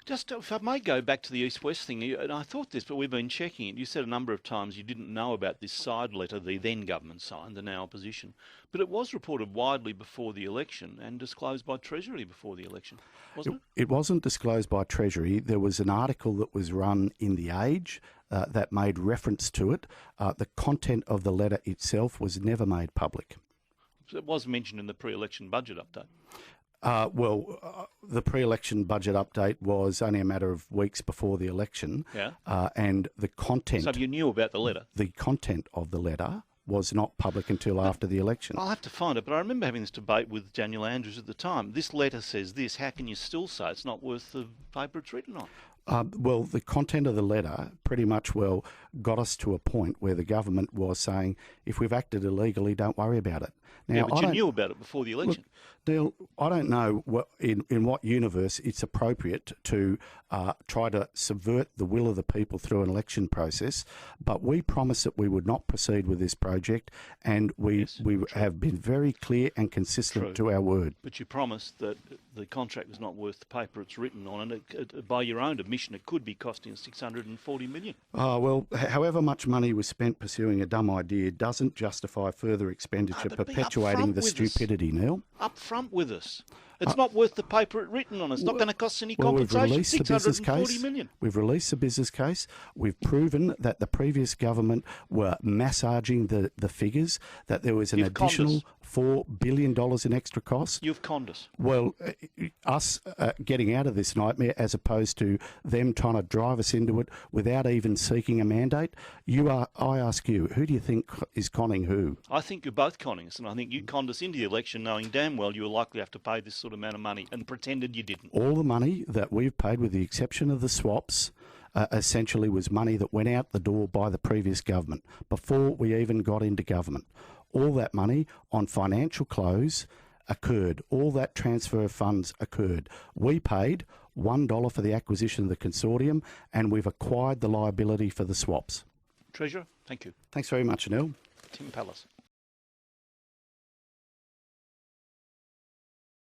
Just if I may go back to the East-West thing, and I thought this, but we've been checking it. You said a number of times you didn't know about this side letter the then government signed, the now opposition. But it was reported widely before the election and disclosed by Treasury before the election, wasn't it? It wasn't disclosed by Treasury. There was an article that was run in The Age that made reference to it. The content of the letter itself was never made public. So it was mentioned in the pre-election budget update. The pre-election budget update was only a matter of weeks before the election. Yeah. And the content... So you knew about the letter? The content of the letter was not public until after the election. I'll have to find it, but I remember having this debate with Daniel Andrews at the time. This letter says this, how can you still say it's not worth the paper it's written on? The content of the letter pretty much got us to a point where the government was saying, if we've acted illegally, don't worry about it. Now, yeah, but you knew about it before the election. Look, Neil, I don't know in what universe it's appropriate to try to subvert the will of the people through an election process, but we promised that we would not proceed with this project, and we have been very clear and consistent to our word. But you promised that the contract was not worth the paper it's written on, and by your own admission, it could be costing us $640 million. However much money was spent pursuing a dumb idea doesn't justify further expenditure perpetuating the stupidity, Neil. Up front with us. It's not worth the paper it's written on. It's not going to cost any compensation. $640 million. We've released the business case. We've proven that the previous government were massaging the figures, that there was an additional $4 billion in extra costs. You've conned us. Well, us getting out of this nightmare as opposed to them trying to drive us into it without even seeking a mandate. I ask you, who do you think is conning who? I think you're both conning us, and I think you conned us into the election knowing damn well you were likely to have to pay this sort of amount of money and pretended you didn't. All the money that we've paid, with the exception of the swaps, essentially was money that went out the door by the previous government before we even got into government. All that money on financial close occurred. All that transfer of funds occurred. We paid $1 for the acquisition of the consortium, and we've acquired the liability for the swaps. Treasurer, thank you. Thanks very much, Anil. Tim Pallas.